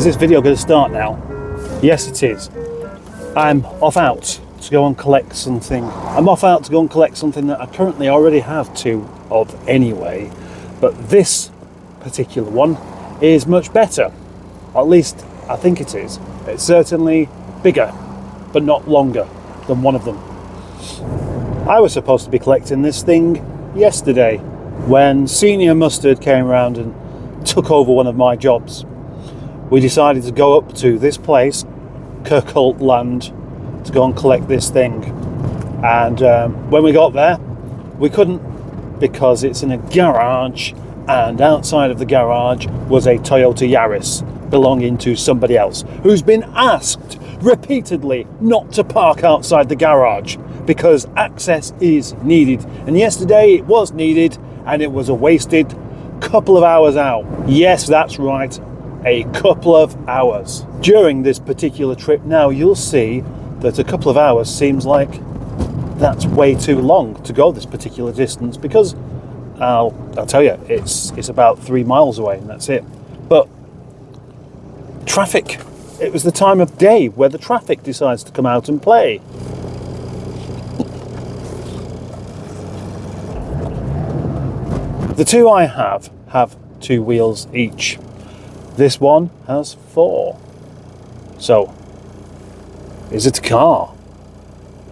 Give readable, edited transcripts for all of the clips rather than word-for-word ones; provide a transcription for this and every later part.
this video going to start now? Yes, it is. I'm off out to go and collect something. I'm off out to go and collect something that I currently already have two of anyway, but this particular one is much better. Or at least I think it is. It's certainly bigger, but not longer than one of them. I was supposed to be collecting this thing yesterday when Senior Mustard came around and took over one of my jobs. We decided to go up to this place, Kirkholt Land, to go and collect this thing. And when we got there, we couldn't, because it's in a garage, and outside of the garage was a Toyota Yaris belonging to somebody else who's been asked repeatedly not to park outside the garage because access is needed. And yesterday it was needed, and it was a wasted couple of hours out. Yes, that's right, a couple of hours. During this particular trip now, you'll see that a couple of hours seems like that's way too long to go this particular distance, because I'll tell you, it's about 3 miles away and that's it. But traffic, it was the time of day where the traffic decides to come out and play. The two I have 2 wheels each. This one has 4. So, is it a car?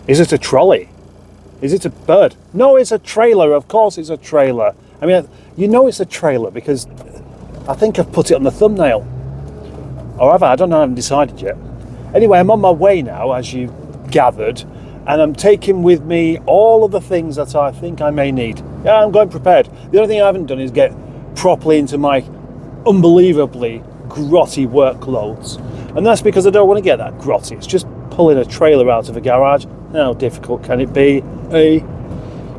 Is it a trolley? Is it a bird? No, it's a trailer. Of course it's a trailer. I mean, you know it's a trailer because I think I've put it on the thumbnail. Or have I? I don't know, I haven't decided yet. Anyway, I'm on my way now, as you gathered, and I'm taking with me all of the things that I think I may need. Yeah, I'm going prepared. The only thing I haven't done is get properly into my unbelievably grotty workloads. And that's because I don't want to get that grotty. It's just pulling a trailer out of a garage. How difficult can it be?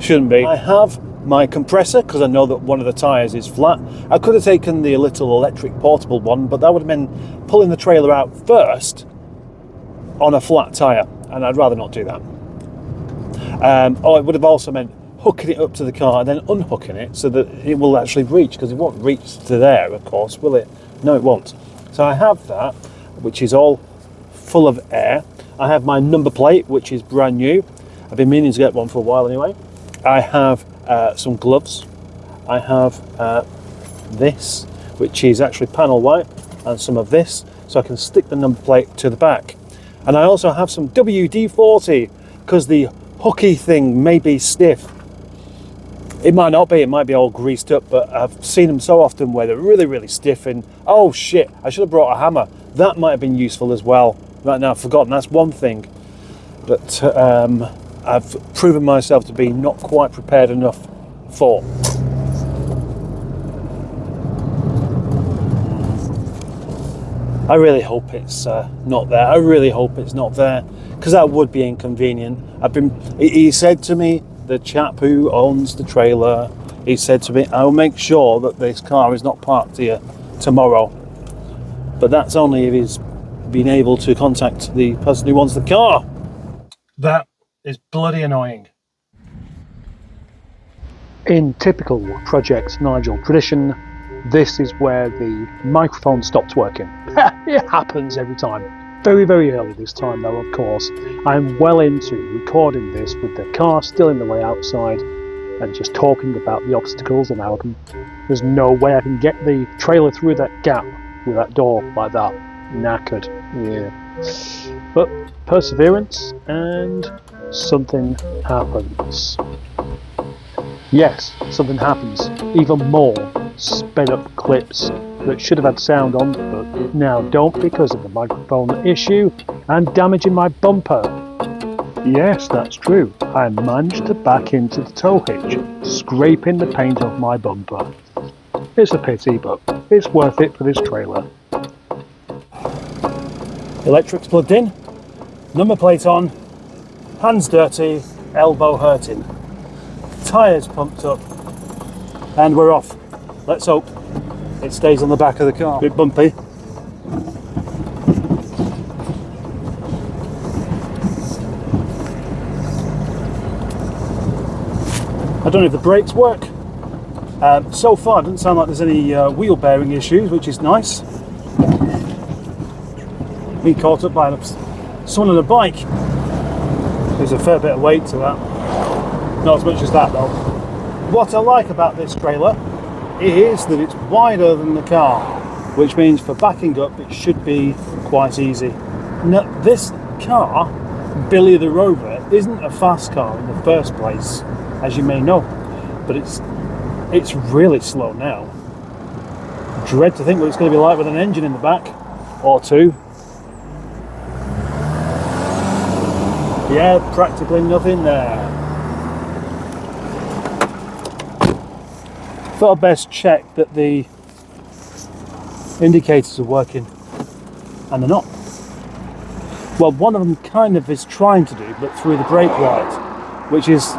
Shouldn't be. I have my compressor because I know that one of the tyres is flat. I could have taken the little electric portable one, but that would have been pulling the trailer out first on a flat tyre, and I'd rather not do that. It would have also meant hooking it up to the car and then unhooking it so that it will actually reach, because it won't reach to there, of course, will it? No, it won't. So I have that, which is all full of air. I have my number plate, which is brand new. I've been meaning to get one for a while anyway. I have some gloves. I have this, which is actually panel wipe, and some of this, so I can stick the number plate to the back. And I also have some WD-40, because the hooky thing may be stiff. It might not be, it might be all greased up, but I've seen them so often where they're really, really stiff, and oh shit, I should have brought a hammer. That might have been useful as well. Right now I've forgotten, that's one thing. But I've proven myself to be not quite prepared enough for. I really hope it's not there. I really hope it's not there, because that would be inconvenient. He said to me, the chap who owns the trailer, he said to me, I'll make sure that this car is not parked here tomorrow. But that's only if he's been able to contact the person who owns the car. That is bloody annoying. In typical Project Nigel tradition, this is where the microphone stops working. It happens every time. Very, very early this time though, of course. I'm well into recording this with the car still in the way outside and just talking about the obstacles and how there's no way I can get the trailer through that gap with that door like that. Knackered. Yeah. But perseverance, and something happens. Yes, something happens. Even more sped up clips that should have had sound on, but now don't because of the microphone issue and damaging my bumper. Yes, that's true. I managed to back into the tow hitch, scraping the paint off my bumper. It's a pity, but it's worth it for this trailer. Electric's plugged in, number plate on, hands dirty, elbow hurting. Tyres pumped up, and we're off. Let's hope it stays on the back of the car. Bit bumpy. I don't know if the brakes work. So far it doesn't sound like there's any wheel bearing issues, which is nice. be caught up by someone on a bike. There's a fair bit of weight to that. Not as much as that though. What I like about this trailer is that it's wider than the car, which means for backing up it should be quite easy. Now, this car, Billy the Rover, isn't a fast car in the first place, as you may know, but it's really slow now. Dread to think what it's going to be like with an engine in the back, or two. Yeah, practically nothing there. Thought I'd best check that the indicators are working, and they're not. Well, one of them kind of is trying to do, but through the brake light, which is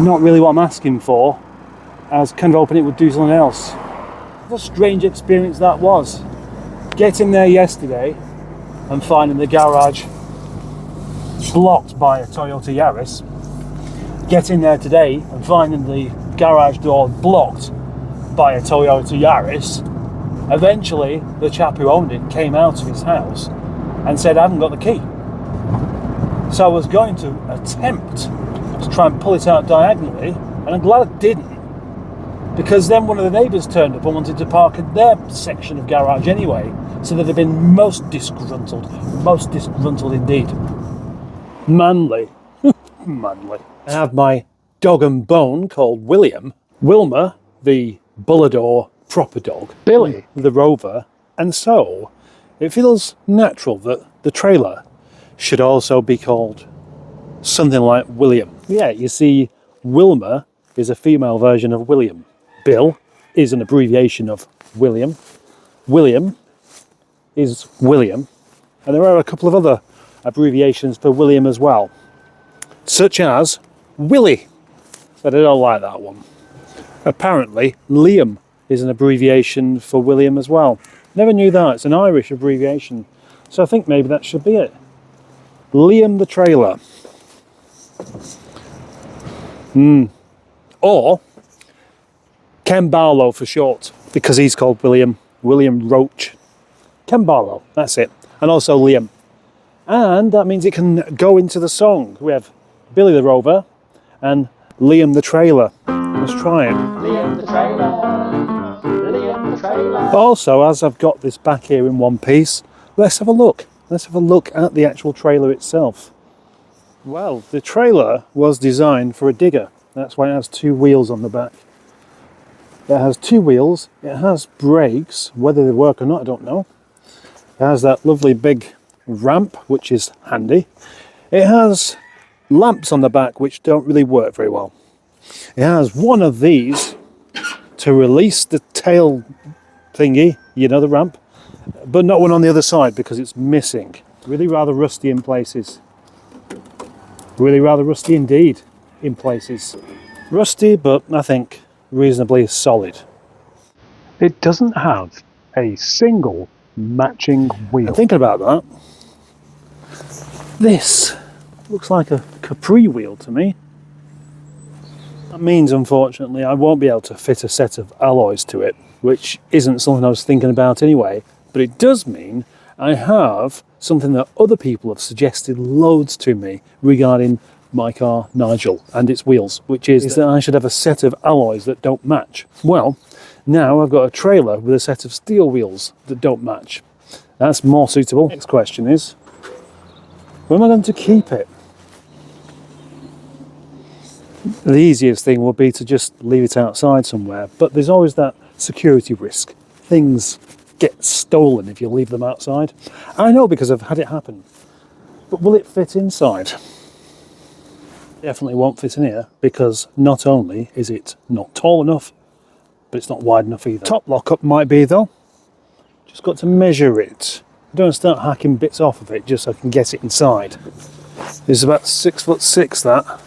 not really what I'm asking for. I was kind of hoping it would do something else. What a strange experience that was. Getting there yesterday and finding the garage blocked by a Toyota Yaris. Getting there today and finding the garage door blocked by a Toyota Yaris. Eventually, the chap who owned it came out of his house and said, I haven't got the key. So I was going to attempt to try and pull it out diagonally, and I'm glad I didn't. Because then one of the neighbours turned up and wanted to park in their section of garage anyway. So they'd have been most disgruntled indeed. Manly. Manly. I have my dog and bone called William. Wilma, the Bullador proper dog. Billy, the Rover. And so, it feels natural that the trailer should also be called something like William. Yeah, you see, Wilma is a female version of William. Bill is an abbreviation of William. William is William. And there are a couple of other abbreviations for William as well, such as Willie, but I don't like that one. Apparently, Liam is an abbreviation for William as well. Never knew that. It's an Irish abbreviation. So I think maybe that should be it. Liam the trailer. Or Ken Barlow for short, because he's called William Roach. Ken Barlow, that's it. And also Liam. And that means it can go into the song. We have Billy the Rover and Liam the trailer. Let's try it. Liam the trailer. Liam the trailer. Also, as I've got this back here in one piece, let's have a look. Let's have a look at the actual trailer itself. Well, the trailer was designed for a digger. That's why it has two wheels on the back. It has two wheels, it has brakes, whether they work or not I don't know. It has that lovely big ramp, which is handy. It has lamps on the back which don't really work very well. It has one of these to release the tail thingy, you know, the ramp, but not one on the other side because it's missing. Really rather rusty in places. Really rather rusty indeed in places. Rusty, but I think reasonably solid. It doesn't have a single matching wheel. I'm thinking about that. This looks like a Capri wheel to me. That means, unfortunately, I won't be able to fit a set of alloys to it, which isn't something I was thinking about anyway. But it does mean I have something that other people have suggested loads to me regarding my car Nigel and its wheels, which is that I should have a set of alloys that don't match. Well, now I've got a trailer with a set of steel wheels that don't match. That's more suitable. Next question is, where am I going to keep it? The easiest thing would be to just leave it outside somewhere, but there's always that security risk. Things get stolen if you leave them outside. I know because I've had it happen. But will it fit inside? Definitely won't fit in here because not only is it not tall enough, but it's not wide enough either. Top lockup might be though. Just got to measure it. Don't start hacking bits off of it just so I can get it inside. It's about 6'6" that.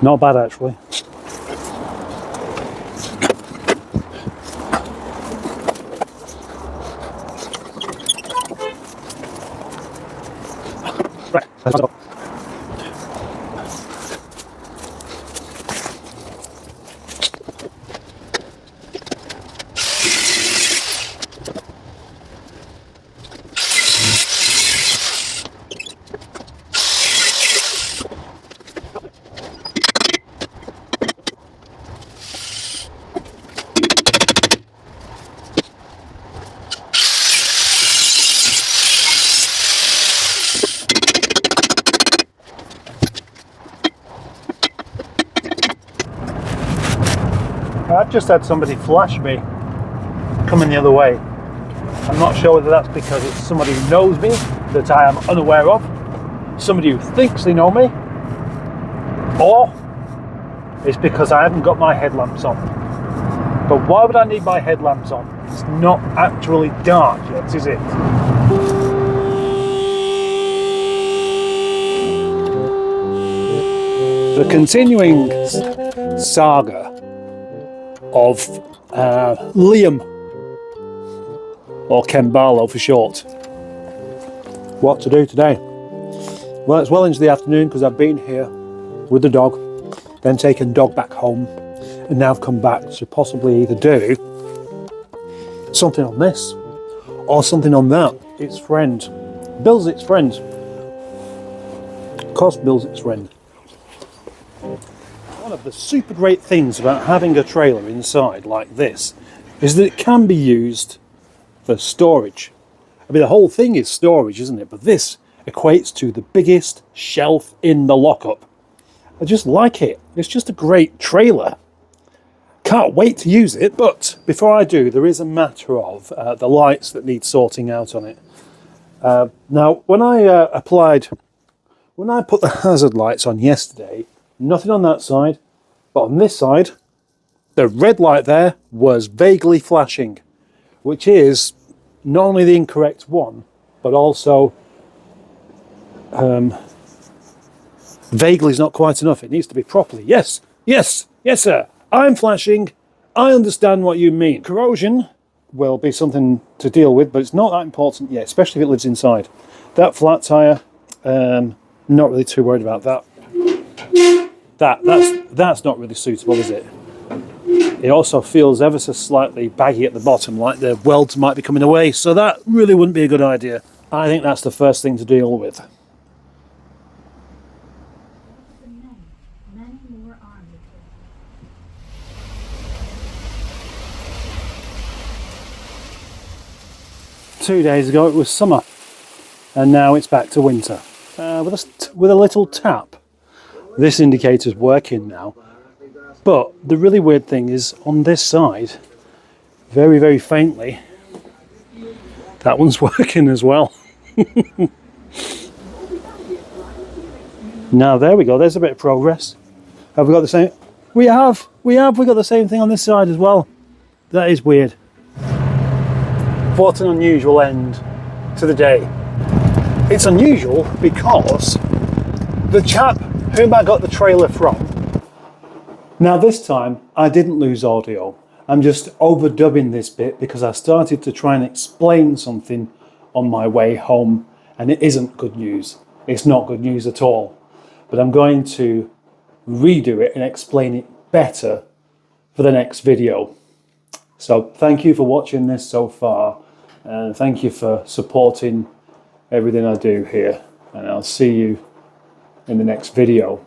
Not bad actually. Right, let's go. I've just had somebody flash me coming the other way. I'm not sure whether that's because it's somebody who knows me that I am unaware of, somebody who thinks they know me, or it's because I haven't got my headlamps on. But why would I need my headlamps on? It's not actually dark yet, is it? The continuing saga of Liam, or Ken Barlow for short. What to do today? Well, it's well into the afternoon because I've been here with the dog, then taken dog back home, and now I've come back to possibly either do something on this or something on that. Its friend. Bill's its friend. Of course Bill's its friend. One of the super great things about having a trailer inside like this is that it can be used for storage. I mean, the whole thing is storage, isn't it? But this equates to the biggest shelf in the lockup. I just like it. It's just a great trailer. Can't wait to use it, but before I do, there is a matter of the lights that need sorting out on it. Now, when I put the hazard lights on yesterday, nothing on that side, but on this side, the red light there was vaguely flashing, which is not only the incorrect one, but also vaguely is not quite enough. It needs to be properly. Yes, yes, yes, sir. I'm flashing. I understand what you mean. Corrosion will be something to deal with, but it's not that important yet, especially if it lives inside. That flat tyre, not really too worried about that. That's not really suitable, is it? It also feels ever so slightly baggy at the bottom, like the welds might be coming away, so that really wouldn't be a good idea. I think that's the first thing to deal with. Many more armed. 2 days ago it was summer, and now it's back to winter. With a little tap. This indicator's working now, but the really weird thing is on this side, very, very faintly, that one's working as well. Now there we go, there's a bit of progress. Have we got the same? We got the same thing on this side as well. That is weird. What an unusual end to the day. It's unusual because the chap whom I got the trailer from, now this time I didn't lose audio. I'm just overdubbing this bit because I started to try and explain something on my way home, and it isn't good news. It's not good news at all. But I'm going to redo it and explain it better for the next video. So thank you for watching this so far, and thank you for supporting everything I do here, and I'll see you in the next video.